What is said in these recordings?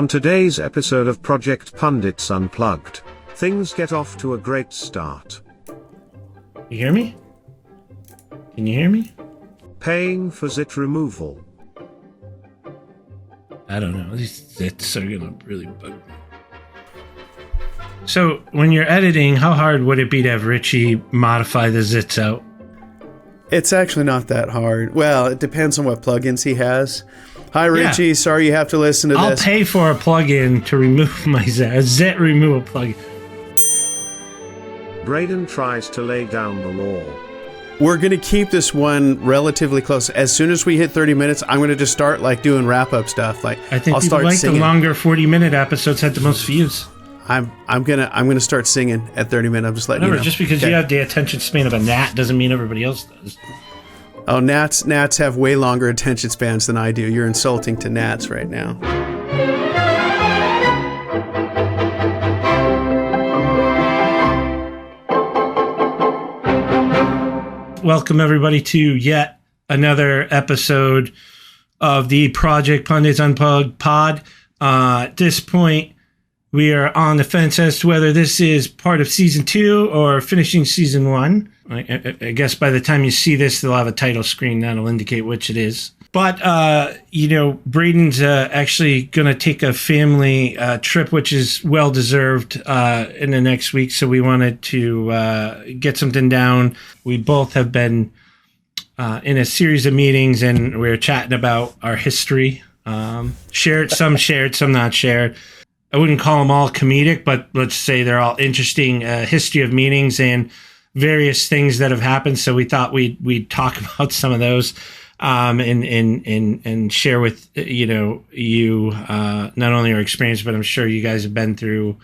On today's episode of Project Pundits Unplugged, things get off to a great start. You hear me? Can you hear me? Paying for zit removal. I don't know. These zits are gonna really bug me. So, when you're editing, how hard would it be to have Richie modify the zits out? It's actually not that hard. Well, it depends on what plugins he has. Hi, Richie. Yeah. Sorry you have to listen to this. I'll pay for a plugin to remove my zit. A zit removal plugin. Braden tries to lay down the law. We're going to keep this one relatively close. As soon as we hit 30 minutes, I'm going to just start doing wrap-up stuff. I think I'll start singing. The longer 40-minute episodes had the most views. I'm gonna start singing at 30 minutes. I'm just letting you know. Just because you have the attention span of a gnat doesn't mean everybody else does. Oh, gnats have way longer attention spans than I do. You're insulting to gnats right now. Welcome everybody to yet another episode of the Project Pundits Unplugged pod. At this point, we are on the fence as to whether this is part of season 2 or finishing season 1. I guess by the time you see this, they'll have a title screen that'll indicate which it is. But, Braden's actually going to take a family trip, which is well-deserved in the next week. So we wanted to get something down. We both have been in a series of meetings, and we were chatting about our history. Shared, some not shared. I wouldn't call them all comedic, but let's say they're all interesting history of meetings and various things that have happened. So we thought we'd talk about some of those and share with you not only our experience, but I'm sure you guys have been through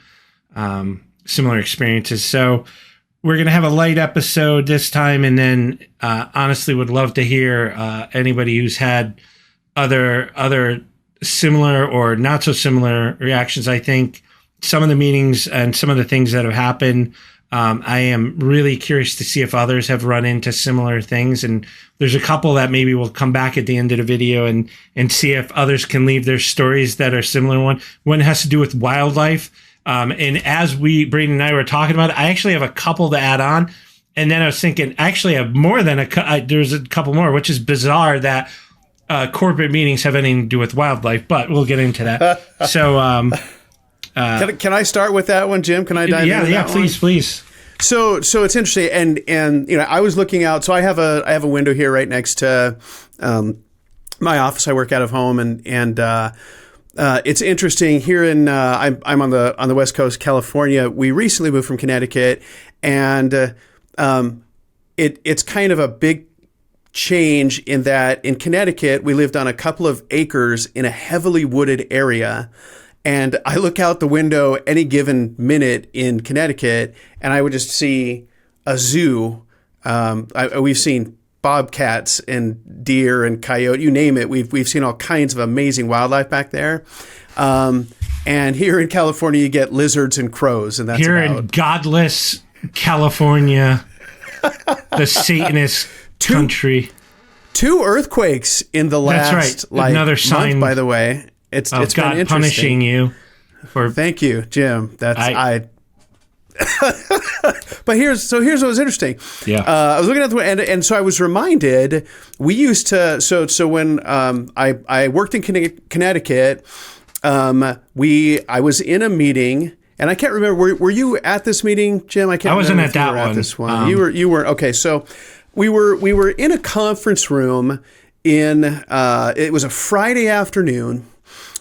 similar experiences. So we're gonna have a light episode this time, and then honestly, would love to hear anybody who's had other similar or not so similar reactions. I think some of the meetings and some of the things that have happened, I am really curious to see if others have run into similar things. And there's a couple that maybe we'll come back at the end of the video and see if others can leave their stories that are similar. One has to do with wildlife. And as Braden and I were talking about it, I actually have a couple to add on. And then I was thinking, actually I have more than there's a couple more, which is bizarre that corporate meetings have anything to do with wildlife, but we'll get into that. So, can I start with that one, Jim? Can I dive into that one? Please. So it's interesting, and I was looking out. So I have a window here right next to my office. I work out of home, and it's interesting here in I'm on the West Coast, California. We recently moved from Connecticut, and it's kind of a big change in that in Connecticut we lived on a couple of acres in a heavily wooded area. And I look out the window any given minute in Connecticut, and I would just see a zoo. We've seen bobcats and deer and coyote, you name it. We've seen all kinds of amazing wildlife back there. And here in California, you get lizards and crows, and that's here in godless California, the Satanist country. Two earthquakes in the last another sign, month, by the way. It's God been interesting. Punishing you for. Thank you, Jim. That's I. But here's what was interesting. Yeah, I was looking at the and so I was reminded we used to so when I worked in Connecticut, I was in a meeting. And I can't remember. Were you at this meeting, Jim? I wasn't at that one. At this one. You were okay. So we were in a conference room it was a Friday afternoon.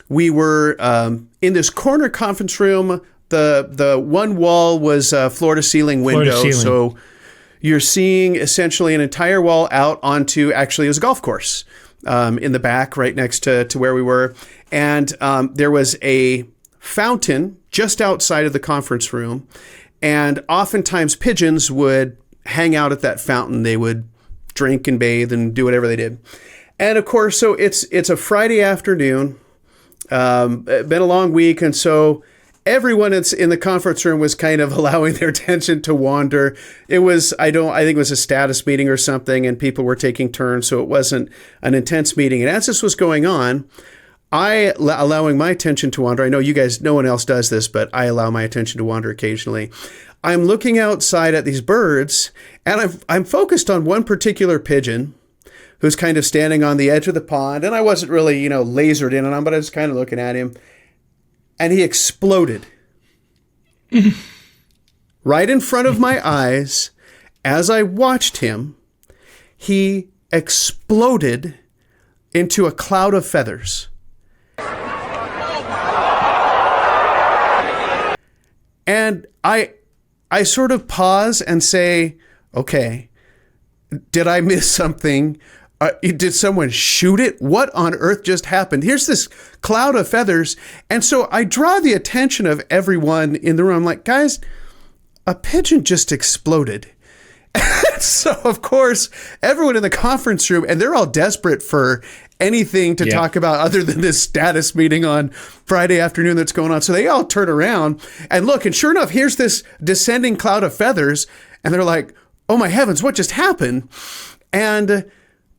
We were in this corner conference room. The one wall was floor to ceiling window. So you're seeing essentially an entire wall out onto, actually it was a golf course in the back right next to where we were. And there was a fountain just outside of the conference room. And oftentimes pigeons would hang out at that fountain. They would drink and bathe and do whatever they did. And of course, so it's a Friday afternoon, been a long week. And so everyone that's in the conference room was kind of allowing their attention to wander. It was, I think it was a status meeting or something, and people were taking turns. So it wasn't an intense meeting. And as this was going on, allowing my attention to wander. I know you guys, no one else does this, but I allow my attention to wander occasionally. I'm looking outside at these birds, and I'm focused on one particular pigeon who's kind of standing on the edge of the pond. And I wasn't really, lasered in on him, but I was kind of looking at him. And he exploded right in front of my eyes. As I watched him, he exploded into a cloud of feathers. And I sort of pause and say, okay, did I miss something? Did someone shoot it? What on earth just happened? Here's this cloud of feathers. And so I draw the attention of everyone in the room. I'm like, guys, a pigeon just exploded. So, of course, everyone in the conference room, and they're all desperate for anything to talk about other than this status meeting on Friday afternoon that's going on. So they all turn around and look, and sure enough, here's this descending cloud of feathers. And they're like, oh my heavens, what just happened? And,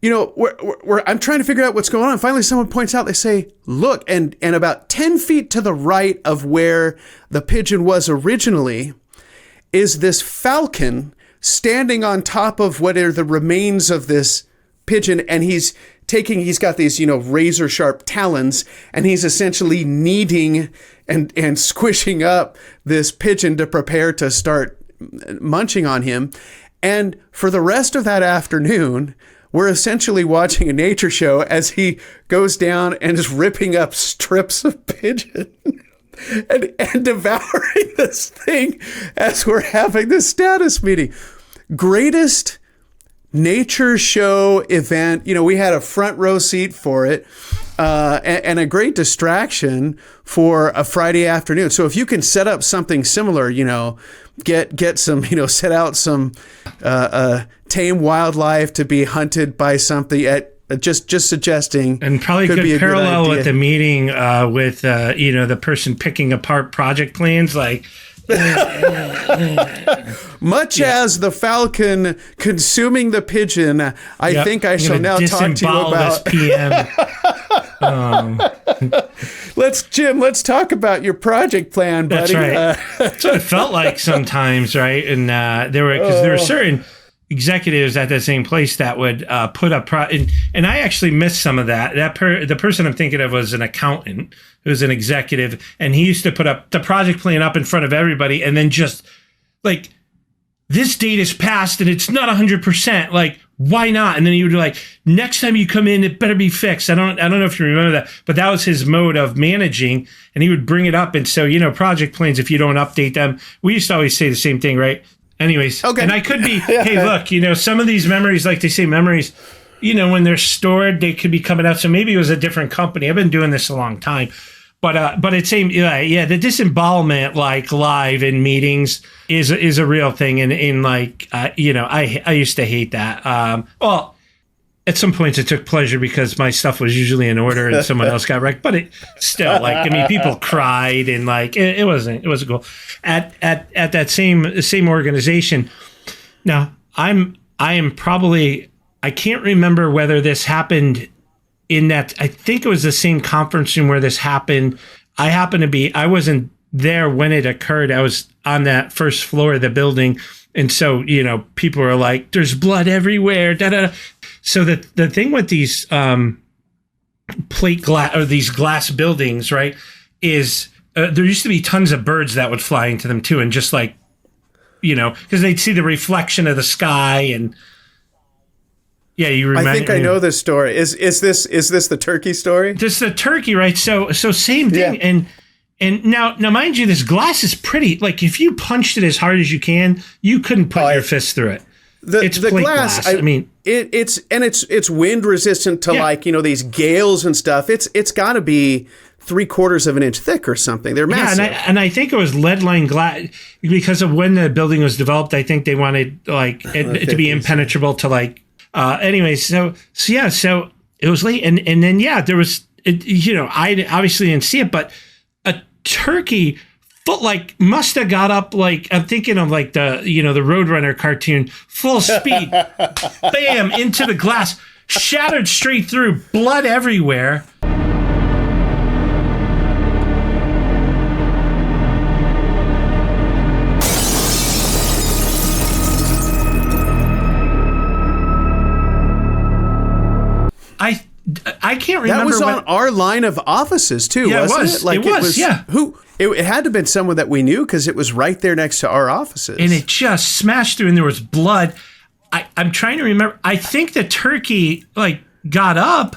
I'm trying to figure out what's going on. Finally, someone points out, they say, look, and about 10 feet to the right of where the pigeon was originally is this falcon standing on top of what are the remains of this pigeon. And he's got these, razor sharp talons, and he's essentially kneading and squishing up this pigeon to prepare to start munching on him. And for the rest of that afternoon, we're essentially watching a nature show as he goes down and is ripping up strips of pigeon and devouring this thing as we're having this status meeting. Greatest nature show event. We had a front row seat for it, and a great distraction for a Friday afternoon. So if you can set up something similar, get some, set out some tame wildlife to be hunted by something at just suggesting, and probably could parallel with the meeting with the person picking apart project plans, like much as the falcon consuming the pigeon. I think I shall now talk to you about PM. Let's talk about your project plan, buddy. That's right. That's what it felt like sometimes, right? And there were certain executives at the same place that would put up and I actually missed some of that. The person I'm thinking of was an accountant who was an executive, and he used to put up the project plan up in front of everybody, and then just like, this date is passed and it's not 100%. Like, why not? And then he would be like, next time you come in, it better be fixed. I don't know if you remember that, but that was his mode of managing, and he would bring it up. And so, project plans, if you don't update them, we used to always say the same thing, right? Anyways, okay. And I could be, hey, look, some of these memories, like they say, memories, when they're stored, they could be coming out. So maybe it was a different company. I've been doing this a long time. But it's same, the disembowelment, like live in meetings, is a real thing, and I used to hate that. Well, at some points it took pleasure because my stuff was usually in order and someone else got wrecked. But it still, people cried, and it wasn't cool. At that same organization. Now I am probably, I can't remember whether this happened in that, I think it was the same conference room where this happened. I wasn't there when it occurred. I was on that first floor of the building. And so, people were like, there's blood everywhere. Da, da, da. So the thing with these plate glass, or these glass buildings, right, is there used to be tons of birds that would fly into them too. And just because they'd see the reflection of the sky, and yeah, you remember. I think I know this story. Is this the turkey story? Just the turkey, right? So same thing. Yeah. And now mind you, this glass is pretty. Like, if you punched it as hard as you can, you couldn't put your fist through it. It's the glass. It's wind resistant to these gales and stuff. It's got to be 3/4 of an inch thick or something. They're massive. Yeah, and I think it was lead line glass because of when the building was developed. I think they wanted it to be impenetrable to anyways, so it was late, and then there was I obviously didn't see it, but a turkey must have got up, I'm thinking of the Roadrunner cartoon, full speed, bam, into the glass, shattered straight through, blood everywhere. I can't remember. That was on our line of offices too, Yeah, wasn't it was. it? Like It was, yeah. It had to have been someone that we knew because it was right there next to our offices. And it just smashed through, and there was blood. I'm trying to remember. I think the turkey like got up.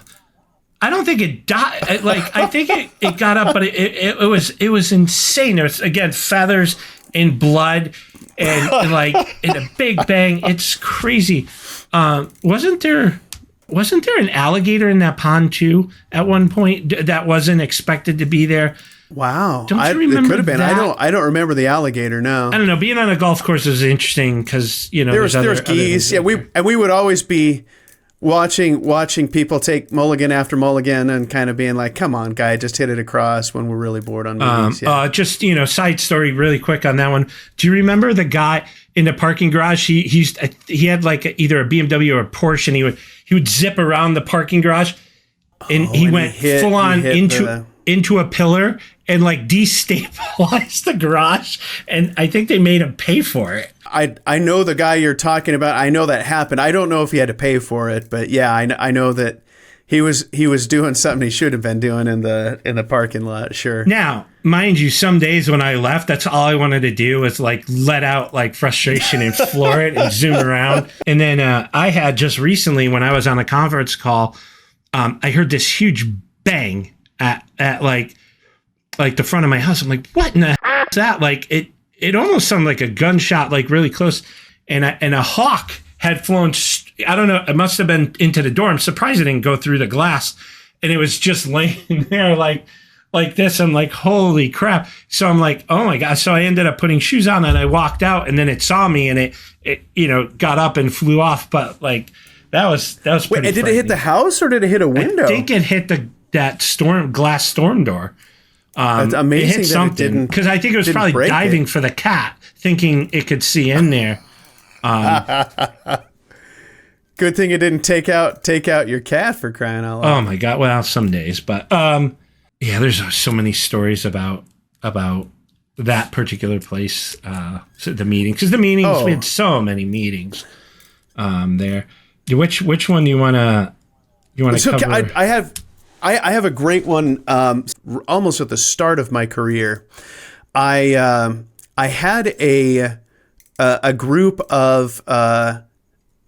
I don't think it died. Like I think it got up, but it was insane. There was again feathers and blood and like in a big bang. It's crazy. Wasn't there an alligator in that pond too at one point that wasn't expected to be there? Wow. Don't you remember it could have been. that? I don't remember the alligator, no. I don't know. Being on a golf course is interesting because, you know, There's geese. Yeah, we would always be watching people take mulligan after mulligan and kind of being like, come on, guy, just hit it across when we're really bored on meetings. Just, you know, side story really quick on that one. Do you remember the guy in the parking garage? He had like either a BMW or a Porsche, and he would zip around the parking garage, and he went full on into a pillar and like destabilized the garage, and I think they made him pay for it. I know the guy you're talking about. I know that happened. I don't know if he had to pay for it, but yeah, I know that he was doing something he should have been doing in the parking lot. Sure. Now, mind you, some days when I left, that's all I wanted to do was like let out like frustration and floor it and zoom around. And then I had just recently when I was on a conference call, I heard this huge bang at like the front of my house. I'm like, what in the hell is that? Like it almost sounded like a gunshot, like really close. And a hawk had flown. I don't know. It must have been into the door. I'm surprised it didn't go through the glass. And it was just laying there like this. I'm like, holy crap. So I'm like, oh my God. So I ended up putting shoes on and I walked out, and then it saw me and it you know, got up and flew off. But like, that was pretty Wait, did it hit the house or did it hit a window? I think it hit that glass storm door. It's amazing it hit something because I think it was probably diving for the cat, thinking it could see in there. Good thing it didn't take out your cat, for crying out loud. Oh my God! Well, some days, but yeah, there's so many stories about that particular place. So the meetings, because we had so many meetings there. Which one do you want to cover? I have a great one. Almost at the start of my career, I had a group of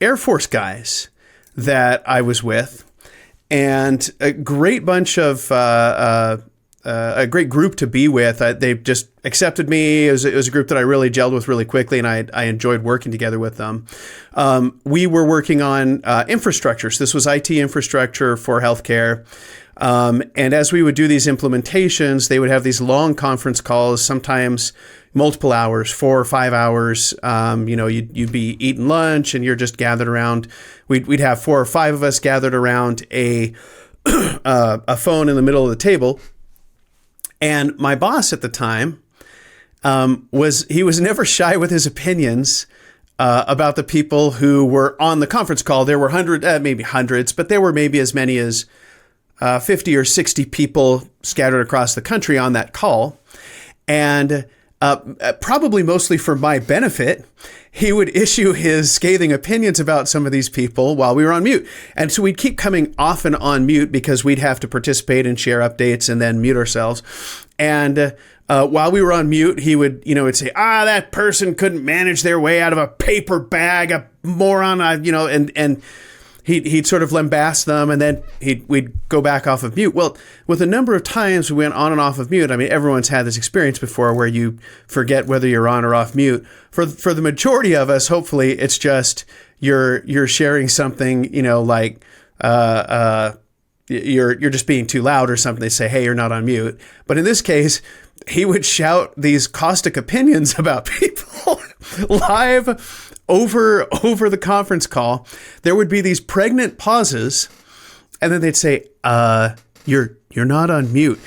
Air Force guys that I was with, and a great bunch of a great group to be with. They just accepted me. It was a group that I really gelled with really quickly, and I enjoyed working together with them. We were working on infrastructure. So this was IT infrastructure for healthcare. And as we would do these implementations, they would have these long conference calls, sometimes multiple hours, 4 or 5 hours. You'd be eating lunch and you're just gathered around. We'd have 4 or 5 of us gathered around a phone in the middle of the table. And my boss at the time was never shy with his opinions about the people who were on the conference call. There were maybe hundreds, but there were maybe as many as 50 or 60 people scattered across the country on that call. And probably mostly for my benefit, he would issue his scathing opinions about some of these people while we were on mute. And so we'd keep coming off and on mute because we'd have to participate and share updates and then mute ourselves. And while we were on mute, he would, would say, that person couldn't manage their way out of a paper bag, a moron, and he'd sort of lambast them, and then we'd go back off of mute. Well, with a number of times we went on and off of mute, I mean, everyone's had this experience before where you forget whether you're on or off mute. For the majority of us, hopefully, it's just you're sharing something, like you're just being too loud or something. They say, hey, you're not on mute. But in this case, he would shout these caustic opinions about people live over the conference call. There would be these pregnant pauses, and then they'd say, you're not on mute.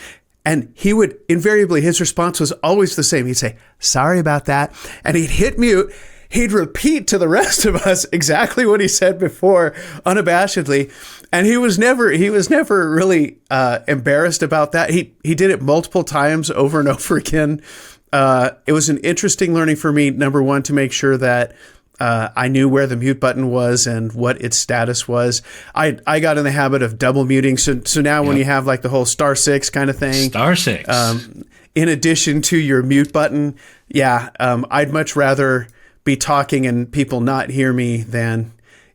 And he would invariably, his response was always the same. He'd say, sorry about that. And he'd hit mute. He'd repeat to the rest of us exactly what he said before, unabashedly. And he was never really embarrassed about that. He did it multiple times over and over again. It was an interesting learning for me, number one, to make sure that I knew where the mute button was and what its status was. I got in the habit of double muting. So now when you have like the whole *6 kind of thing, *6, in addition to your mute button, I'd much rather be talking and people not hear me than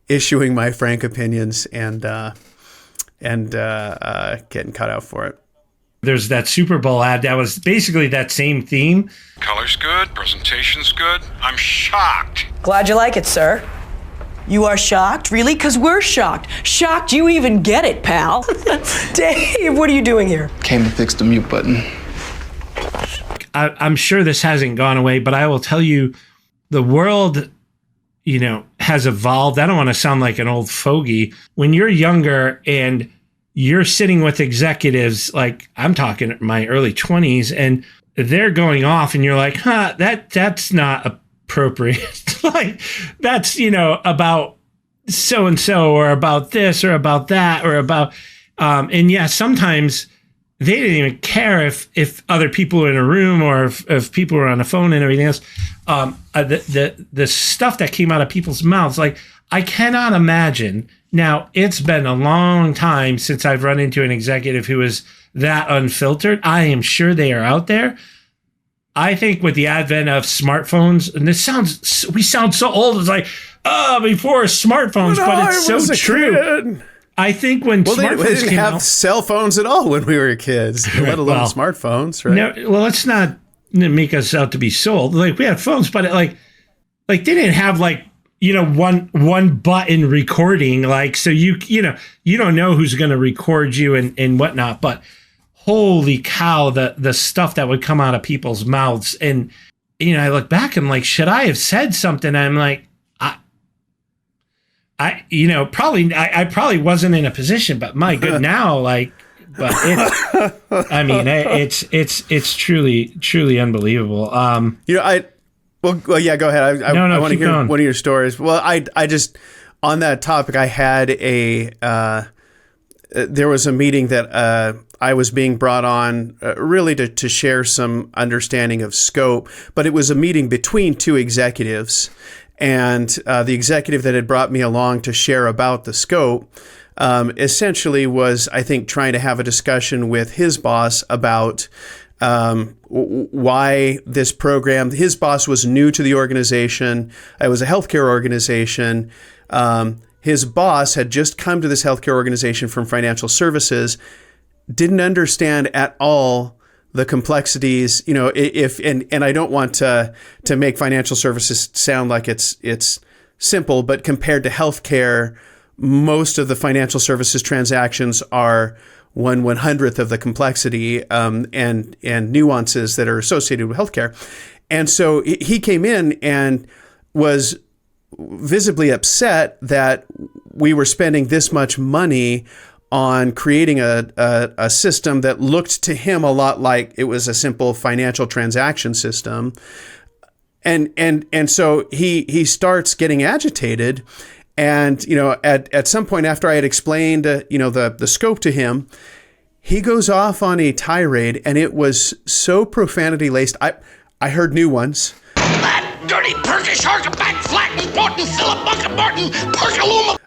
issuing my frank opinions and getting cut out for it. There's that Super Bowl ad that was basically that same theme. Color's good, presentation's good. I'm shocked. Glad you like it, sir. You are shocked? Really? Because we're shocked. Shocked you even get it, pal. Dave, what are you doing here? Came to fix the mute button. I'm sure this hasn't gone away, but I will tell you, the world, has evolved. I don't want to sound like an old fogey. When you're younger and you're sitting with executives, like I'm talking my early 20s, and they're going off and you're like, that's not appropriate. Like that's, about so-and-so or about this or about that or about, and sometimes they didn't even care if other people were in a room or if people were on the phone and everything else. The stuff that came out of people's mouths, like I cannot imagine. Now, it's been a long time since I've run into an executive who is that unfiltered. I am sure they are out there. I think with the advent of smartphones, and we sound so old. It's like, before smartphones, but it's so true. Kid. I think when smartphones they didn't have cell phones at all when we were kids, let alone smartphones, right? No, well, let's not make us out to be so old. Like we had phones, but like they didn't have like, one button recording, like, so you don't know who's going to record you and whatnot, but holy cow, the stuff that would come out of people's mouths. And, I look back and like, should I have said something? I'm like, I probably wasn't in a position, but my good now, like, but it's truly unbelievable. Well, yeah, go ahead. I want to hear going. One of your stories. Well, I just, on that topic, I had there was a meeting that I was being brought on really to share some understanding of scope, but it was a meeting between two executives, and the executive that had brought me along to share about the scope essentially was, I think, trying to have a discussion with his boss about why this program. His boss was new to the organization. It was a healthcare organization. His boss had just come to this healthcare organization from financial services, didn't understand at all the complexities. And I don't want to make financial services sound like it's simple, but compared to healthcare, most of the financial services transactions are 1/100th of the complexity and nuances that are associated with healthcare. And so he came in and was visibly upset that we were spending this much money on creating a system that looked to him a lot like it was a simple financial transaction system. And so he starts getting agitated. And, at some point after I had explained, the scope to him, he goes off on a tirade, and it was so profanity laced. I heard new ones. That dirty Turkish harkaback flatten Morton Philip Martin Perkaluma.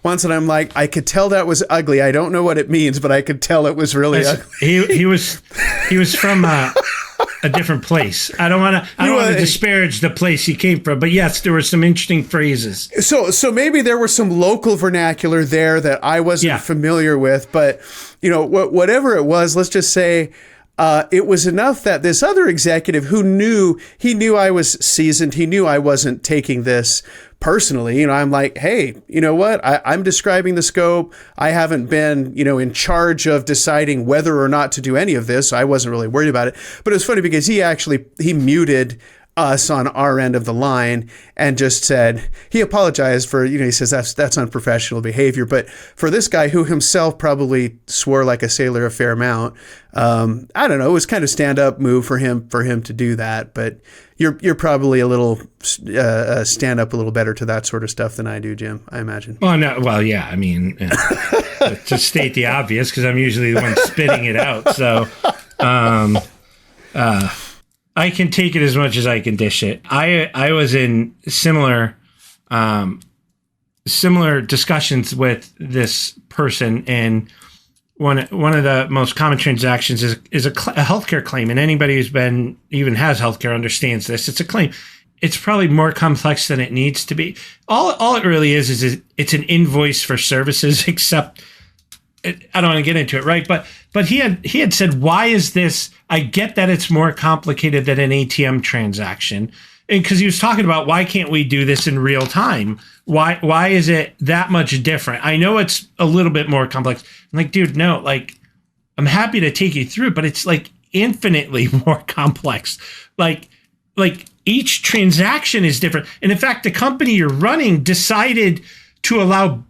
Once, and I'm like, I could tell that was ugly. I don't know what it means, but I could tell it was really ugly. He was from a different place. I don't want to disparage the place he came from, but yes, there were some interesting phrases. So maybe there was some local vernacular there that I wasn't familiar with, but whatever it was, let's just say it was enough that this other executive who knew I was seasoned, he knew I wasn't taking this personally. I'm like, hey, you know what? I'm describing the scope. I haven't been, in charge of deciding whether or not to do any of this. I wasn't really worried about it. But it was funny because he muted us on our end of the line and just said, he apologized for, he says that's unprofessional behavior. But for this guy who himself probably swore like a sailor a fair amount, I don't know, it was kind of stand-up move for him to do that. But you're probably a little stand up a little better to that sort of stuff than I do, Jim, I imagine. Oh, no. Well, yeah. I mean, to state the obvious, because I'm usually the one spitting it out. So, I can take it as much as I can dish it. I was in similar discussions with this person, and one of the most common transactions is a healthcare claim, and anybody who's even has healthcare understands this. It's a claim. It's probably more complex than it needs to be. All it really is it's an invoice for services, except I don't want to get into it, right? But he had said, why is this? I get that it's more complicated than an ATM transaction. And because he was talking about, why can't we do this in real time? Why is it that much different? I know it's a little bit more complex. I'm like, dude, no, like, I'm happy to take you through it, but it's like infinitely more complex. Like each transaction is different. And in fact, the company you're running decided to allow,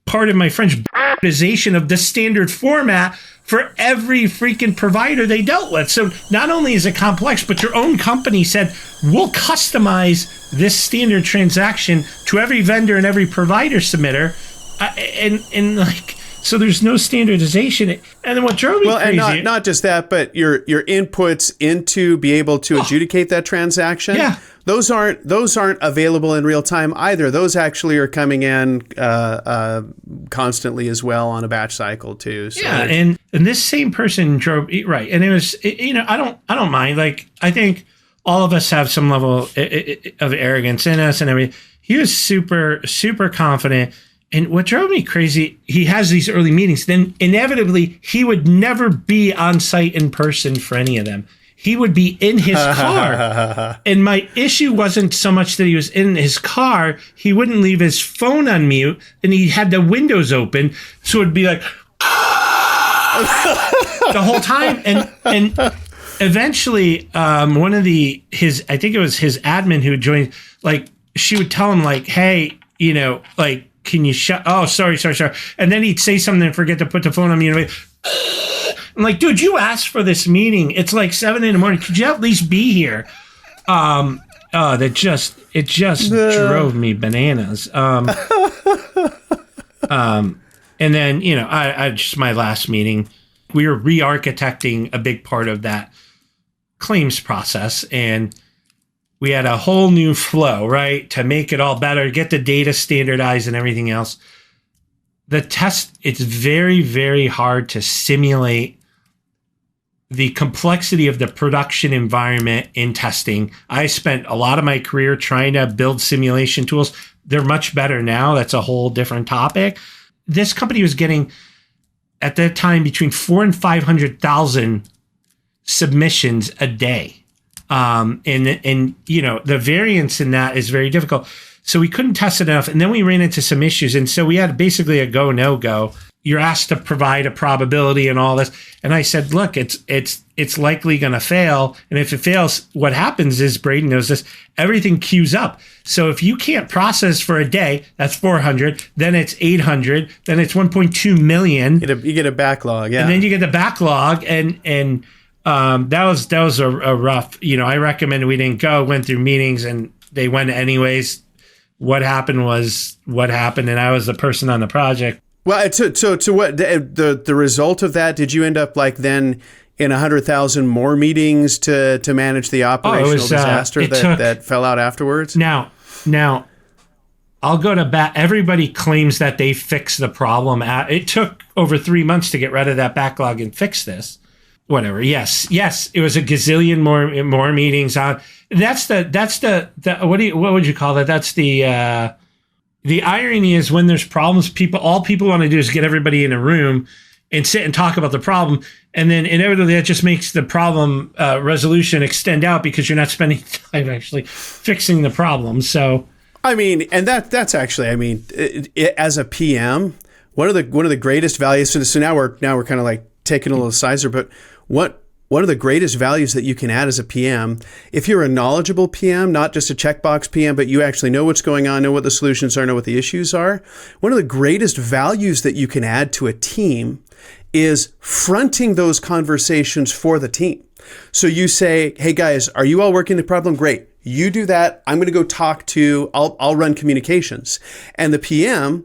pardon my French, bastardization of the standard format for every freaking provider they dealt with. So not only is it complex, but your own company said, we'll customize this standard transaction to every vendor and every provider submitter. And like, so there's no standardization. And then what drove me crazy. Well, and not just that, but your inputs into be able to adjudicate that transaction. Yeah. Those aren't available in real time either. Those actually are coming in constantly as well on a batch cycle too. So yeah, and this same person drove right, and it was I don't mind. Like, I think all of us have some level of arrogance in us and everything. He was super confident. And what drove me crazy, he has these early meetings. Then inevitably, he would never be on site in person for any of them. He would be in his car. And my issue wasn't so much that he was in his car. He wouldn't leave his phone on mute, and he had the windows open. So it'd be like the whole time. And eventually, one of I think it was his admin who joined, like, she would tell him, like, hey, like, can you shut? Oh, sorry. And then he'd say something and forget to put the phone on mute. I'm like, dude, you asked for this meeting. It's like 7 a.m. Could you at least be here? It just drove me bananas. And then, I just, my last meeting, we were re-architecting a big part of that claims process, and we had a whole new flow, right, to make it all better, get the data standardized and everything else. The test, it's very, very hard to simulate the complexity of the production environment in testing. I spent a lot of my career trying to build simulation tools. They're much better now. That's a whole different topic. This company was getting, at that time, between 400,000 and 500,000 submissions a day. And the variance in that is very difficult. So we couldn't test it enough. And then we ran into some issues. And so we had basically a go, no go. You're asked to provide a probability and all this. And I said, look, it's likely going to fail. And if it fails, what happens is, Braden knows this, everything queues up. So if you can't process for a day, that's 400, then it's 800, then it's 1.2 million. You get a backlog. Yeah. And then you get the backlog, and that was a rough, I recommend we didn't go, went through meetings, and they went anyways. What happened was what happened, and I was the person on the project. Well, to what the result of that? Did you end up like then in 100,000 more meetings to manage the operational disaster that fell out afterwards? Now, I'll go to bat. Everybody claims that they fixed the problem. It took over 3 months to get rid of that backlog and fix this. Whatever. Yes. It was a gazillion more meetings on. That's the what would you call that? That's the irony is, when there's problems, all people want to do is get everybody in a room and sit and talk about the problem. And then inevitably that just makes the problem resolution extend out, because you're not spending time actually fixing the problem. So, I mean, and that's actually, I mean, as a PM, one of the greatest values. So now we're kind of like taking a little sizer, but one of the greatest values that you can add as a PM, if you're a knowledgeable PM, not just a checkbox PM, but you actually know what's going on, know what the solutions are, know what the issues are, one of the greatest values that you can add to a team is fronting those conversations for the team. So you say, hey guys, are you all working the problem? Great. You do that. I'm going to go talk to, I'll run communications. And the PM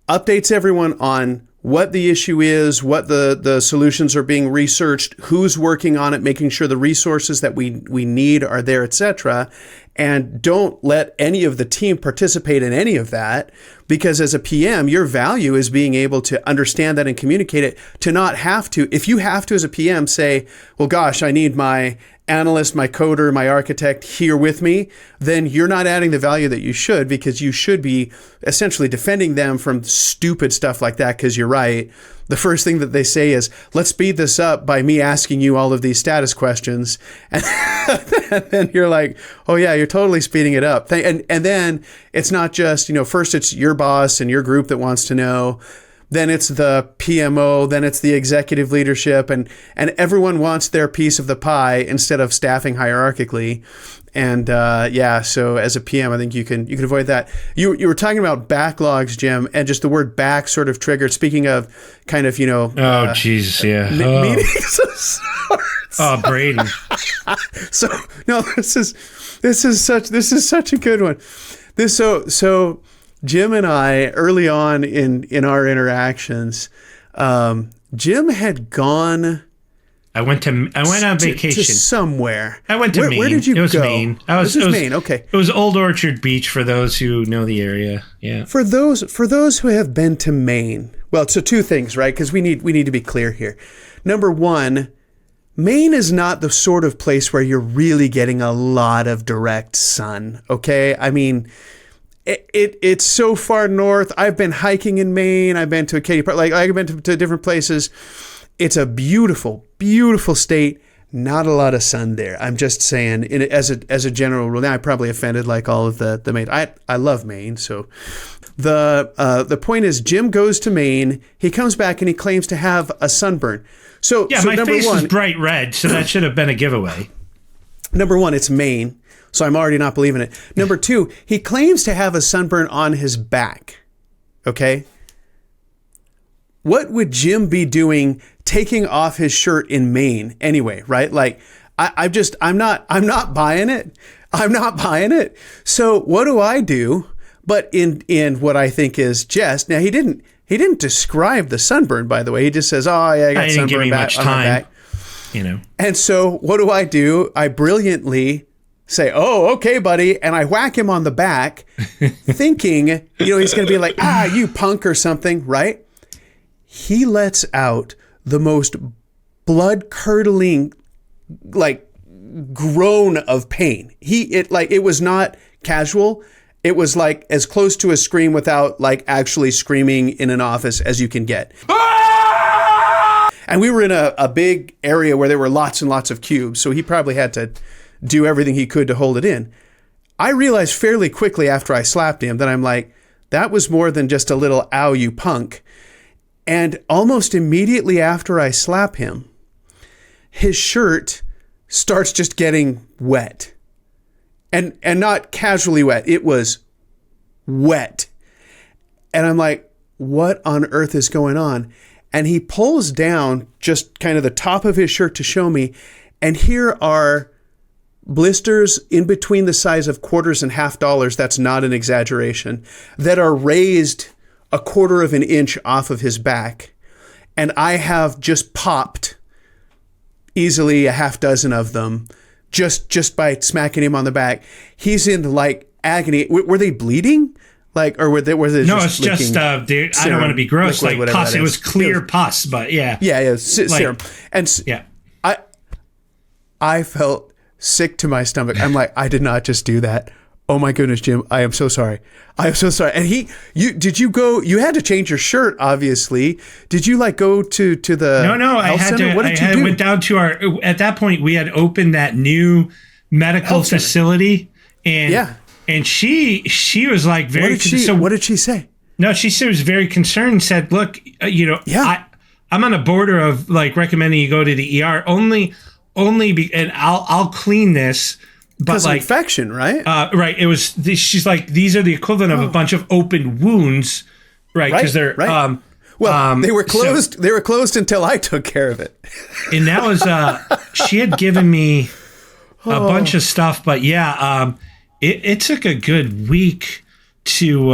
updates everyone on what the issue is, what the solutions are being researched, who's working on it, making sure the resources that we need are there, etc. And don't let any of the team participate in any of that, because as a PM, your value is being able to understand that and communicate it, to not have to. If you have to, as a PM, say, well, gosh, I need my analyst, my coder, my architect here with me, then you're not adding the value that you should, because you should be essentially defending them from stupid stuff like that. Because you're right. The first thing that they say is, let's speed this up by me asking you all of these status questions. And then you're like, oh yeah, you're totally speeding it up. And then it's not just, first it's your boss and your group that wants to know. Then it's the PMO, then it's the executive leadership, and everyone wants their piece of the pie instead of staffing hierarchically. And so as a PM, I think you can avoid that. You were talking about backlogs, Jim, and just the word back sort of triggered. Speaking of kind of, oh Jesus, yeah, meetings of sorts. Oh, Braden. So no, this is such a good one. So Jim and I, early on in our interactions, Jim had gone. I went on vacation to somewhere. I went to Maine. Where did you go? It was Maine. It was Maine. Okay. It was Old Orchard Beach for those who know the area. Yeah. For those who have been to Maine, well, so two things, right? Because we need to be clear here. Number one, Maine is not the sort of place where you're really getting a lot of direct sun. Okay, I mean. It's so far north. I've been hiking in Maine. I've been to a Katy Park. I've been to different places. It's a beautiful, beautiful state. Not a lot of sun there. I'm just saying, as a general rule. Now I probably offended all of the Maine. I love Maine. So the point is, Jim goes to Maine. He comes back and he claims to have a sunburn. So yeah, my face is bright red, so that should have been a giveaway. Number one, it's Maine. So I'm already not believing it. Number two, he claims to have a sunburn on his back. Okay. What would Jim be doing taking off his shirt in Maine anyway, right? I'm not buying it. I'm not buying it. So what do I do? But in what I think is jest. Now he didn't describe the sunburn, by the way. He just says, oh yeah, I got sunburn on my back. And so what do? I brilliantly say, oh, okay, buddy. And I whack him on the back thinking, he's going to be like, you punk or something, right? He lets out the most blood-curdling, groan of pain. It was not casual. It was as close to a scream without actually screaming in an office as you can get. And we were in a big area where there were lots and lots of cubes. So he probably had to do everything he could to hold it in. I realized fairly quickly after I slapped him that I'm like, that was more than just a little ow, you punk. And almost immediately after I slap him, his shirt starts just getting wet. And not casually wet. It was wet. And I'm like, what on earth is going on? And he pulls down just kind of the top of his shirt to show me. And here are blisters in between the size of quarters and $50. That's not an exaggeration. That are raised a quarter of an inch off of his back. And I have just popped easily a half dozen of them just by smacking him on the back. He's in agony. Were they bleeding? Or were they no, it's just, dude, serum, I don't want to be gross. Pus. It was clear pus, but yeah. Yeah, serum. And yeah. I felt sick to my stomach. I'm like, I did not just do that. Oh my goodness, Jim, I am so sorry. I am so sorry. And you had to change your shirt, obviously. Did you go to the No, I had center? I went down to at that point we had opened that new medical facility and she was very what did she say? No, she was very concerned, said, look, I'm on a border of recommending you go to the ER only and I'll clean this. But infection, right? Right. It was. She's like, these are the equivalent of a bunch of open wounds, right? Because they're right. They were closed. They were closed until I took care of it. And that was. She had given me a bunch of stuff, but it took a good week to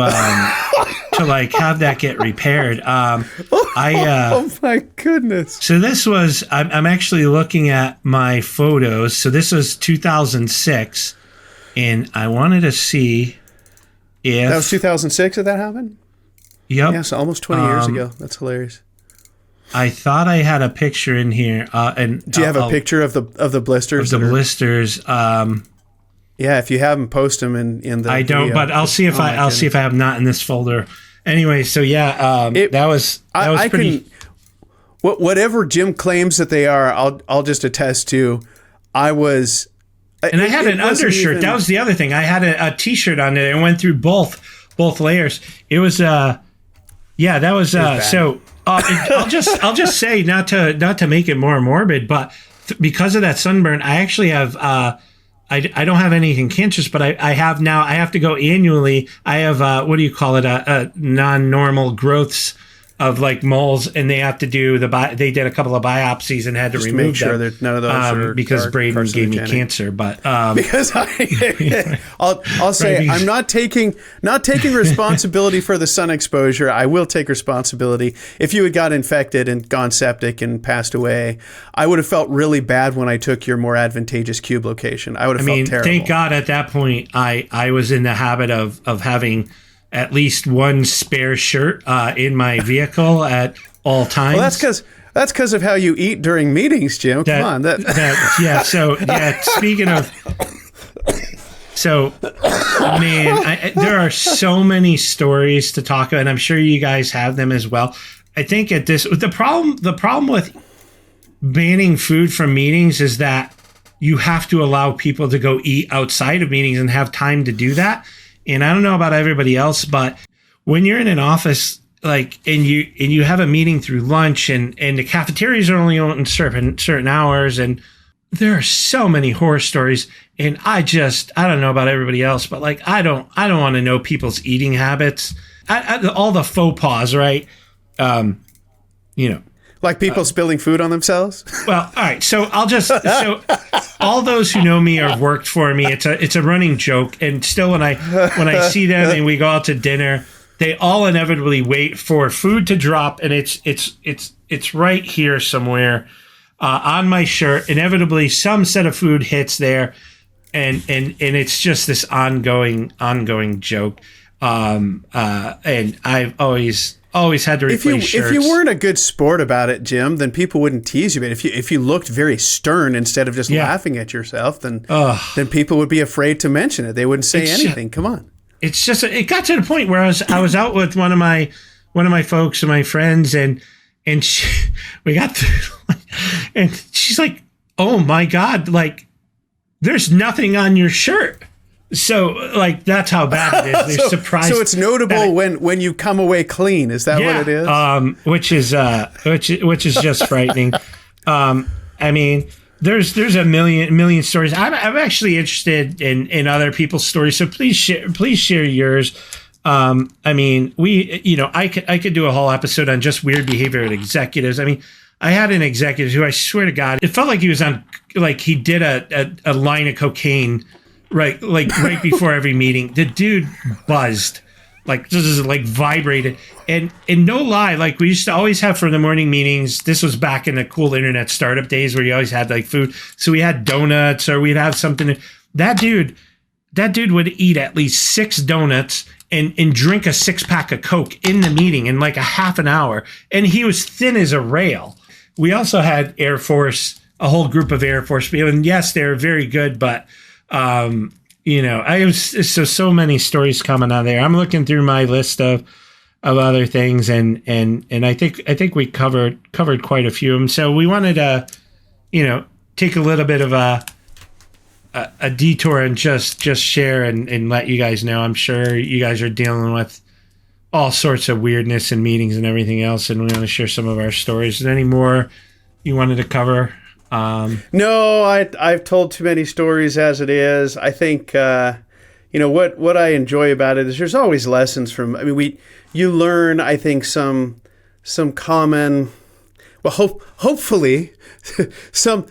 to like have that get repaired. Oh my goodness. So this was, I'm actually looking at my photos. So this was 2006, and I wanted to see if That was 2006 that happened? Yep. Yeah, so almost 20 years ago. That's hilarious. I thought I had a picture in here. And do you have a picture of the blisters? Of the blisters. Yeah, if you have them, post them in the. I don't, video. but I'll see if I'll see if I have not in this folder. Anyway, so yeah, that was pretty. Whatever Jim claims that they are, I'll just attest to. I was. And I had an undershirt. That was the other thing. I had a t-shirt on it and went through both layers. It was that was so. I'll just say not to make it more morbid, but because of that sunburn, I actually have I don't have anything cancerous, but I have now. I have to go annually. I have what do you call it? A non-normal growths of like moles, and they have to do they did a couple of biopsies and had to remove make sure them. that none of those are because Braden gave me cancer. But because I'll say I'm not taking responsibility for the sun exposure. I will take responsibility. If you had got infected and gone septic and passed away, I would have felt really bad when I took your more advantageous cube location. I would have felt terrible. Thank God at that point I was in the habit of having at least one spare shirt in my vehicle at all times. Well, that's because of how you eat during meetings, Jim. Come on. Speaking of, man, there are so many stories to talk about, and I'm sure you guys have them as well. I think the problem with banning food from meetings is that you have to allow people to go eat outside of meetings and have time to do that. And I don't know about everybody else, but when you're in an office, like, and you have a meeting through lunch and the cafeterias are only open certain hours, and there are so many horror stories. And I don't know about everybody else, but like, I don't want to know people's eating habits, all the faux pas, right? Like people spilling food on themselves? Well, all right. So all those who know me or worked for me, it's a running joke. And still when I see them and we go out to dinner, they all inevitably wait for food to drop, and it's right here somewhere on my shirt. Inevitably some set of food hits there, and it's just this ongoing joke. And I've always had to replace shirts. If you weren't a good sport about it, Jim, then people wouldn't tease you. But if you looked very stern instead of just laughing at yourself, then people would be afraid to mention it. They wouldn't say anything. Come on. It's just it got to the point where I was out with one of my folks and my friends, and we got to, and she's like, "Oh my God, like there's nothing on your shirt." So, like, that's how bad it is. They're surprised. So it's notable when you come away clean. Is that what it is? Which is just frightening. I mean, there's a million stories. I'm actually interested in other people's stories. So please share yours. I mean, I could do a whole episode on just weird behavior at executives. I mean, I had an executive who, I swear to God, it felt like he was on, like he did a line of cocaine. Right before every meeting, the dude buzzed, like this is like vibrated, and no lie, like we used to always have for the morning meetings. This was back in the cool internet startup days where you always had like food, so we had donuts or we'd have something. That dude would eat at least 6 donuts and drink a 6-pack of Coke in the meeting in like a half an hour, and he was thin as a rail. We also had Air Force, a whole group of Air Force people, and yes, they're very good, but. I have so many stories coming out there. I'm looking through my list of other things, and I think we covered quite a few of them. So we wanted to, take a little bit of a detour and just share and let you guys know. I'm sure you guys are dealing with all sorts of weirdness in meetings and everything else, and we want to share some of our stories. Is there any more you wanted to cover? No, I've told too many stories as it is. I think, what I enjoy about it is there's always lessons from, you learn, I think, some common, well, hopefully some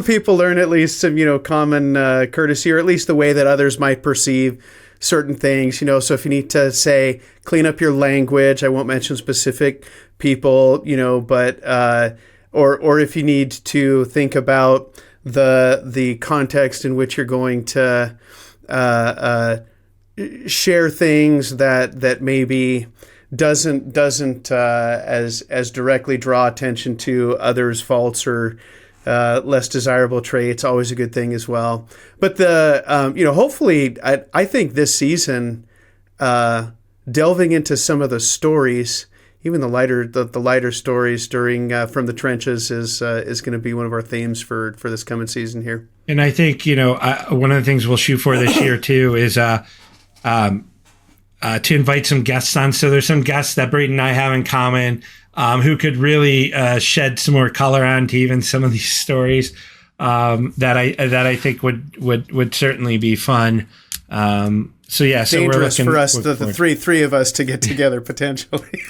people learn at least some, common courtesy, or at least the way that others might perceive certain things, so if you need to say, clean up your language, I won't mention specific people, but, or if you need to think about the context in which you're going to, share things that maybe doesn't as directly draw attention to others' faults or less desirable traits. Always a good thing as well. But hopefully, I think this season, delving into some of the stories, even the lighter stories during from the trenches is going to be one of our themes for this coming season here. And I think one of the things we'll shoot for this year too is to invite some guests on. So there's some guests that Braden and I have in common who could really shed some more color onto even some of these stories that I think would certainly be fun. So yeah, so dangerous we're looking for us, the three of us to get together potentially.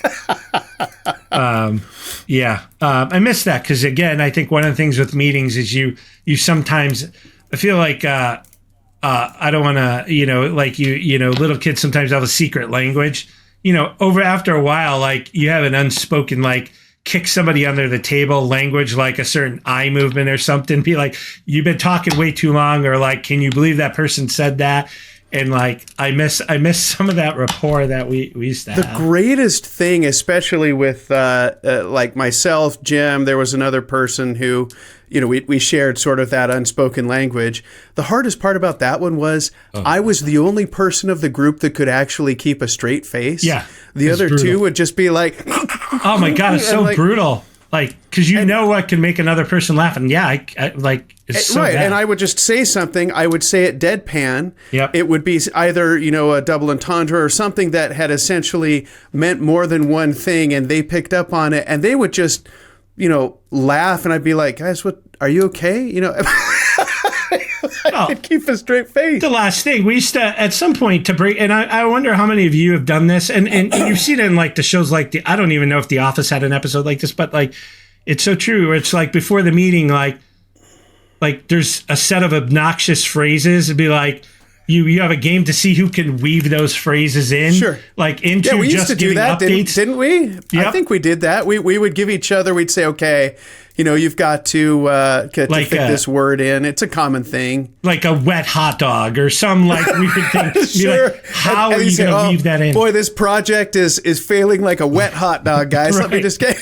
I miss that because again, I think one of the things with meetings is you sometimes I feel like I don't want to, like little kids sometimes have a secret language, after a while, like you have an unspoken, like kick somebody under the table language, like a certain eye movement or something, be like, you've been talking way too long, or like, can you believe that person said that? And like, I miss some of that rapport that we used to have. The greatest thing, especially with like myself, Jim, there was another person who, we shared sort of that unspoken language. The hardest part about that one was I was the only person of the group that could actually keep a straight face. Yeah. The other brutal. Two would just be like, oh my God, it's so brutal. Like, because know what can make another person laugh. And yeah, I like, it's so right. bad. And I would just say something. I would say it deadpan. Yep. It would be either, a double entendre or something that had essentially meant more than one thing. And they picked up on it and they would just, laugh. And I'd be like, guys, what, are you okay? I could keep a straight face. The last thing we used to, at some point, to break, and I wonder how many of you have done this, and you've seen it in like the shows like I don't even know if The Office had an episode like this, but like it's so true. Where it's like before the meeting, like there's a set of obnoxious phrases. It'd be like you have a game to see who can weave those phrases in, sure, like into we just used to do giving that, updates, didn't we? Yep. I think we did that. We would give each other. We'd say, okay, you've got to fit this word in. It's a common thing. Like a wet hot dog or some like we could think. Sure. Like, how are you say, going to weave that in? Boy, this project is failing like a wet hot dog, guys. Right. Let me just get.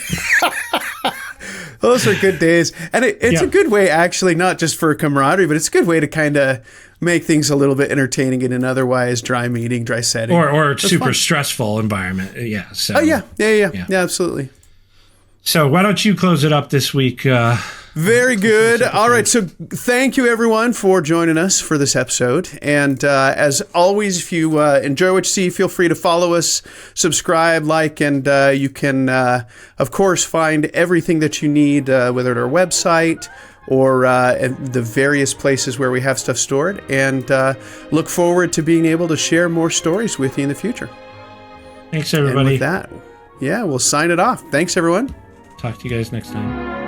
Those are good days, and it's a good way, actually, not just for camaraderie, but it's a good way to kind of make things a little bit entertaining in an otherwise dry meeting, dry setting, or super stressful environment. Yeah. So. Oh yeah, absolutely. So why don't you close it up this week? Very good. All right. So thank you, everyone, for joining us for this episode. And as always, if you enjoy what you see, feel free to follow us, subscribe, like, and you can, of course, find everything that you need, whether at our website or at the various places where we have stuff stored. And look forward to being able to share more stories with you in the future. Thanks, everybody. And with that, we'll sign it off. Thanks, everyone. Talk to you guys next time.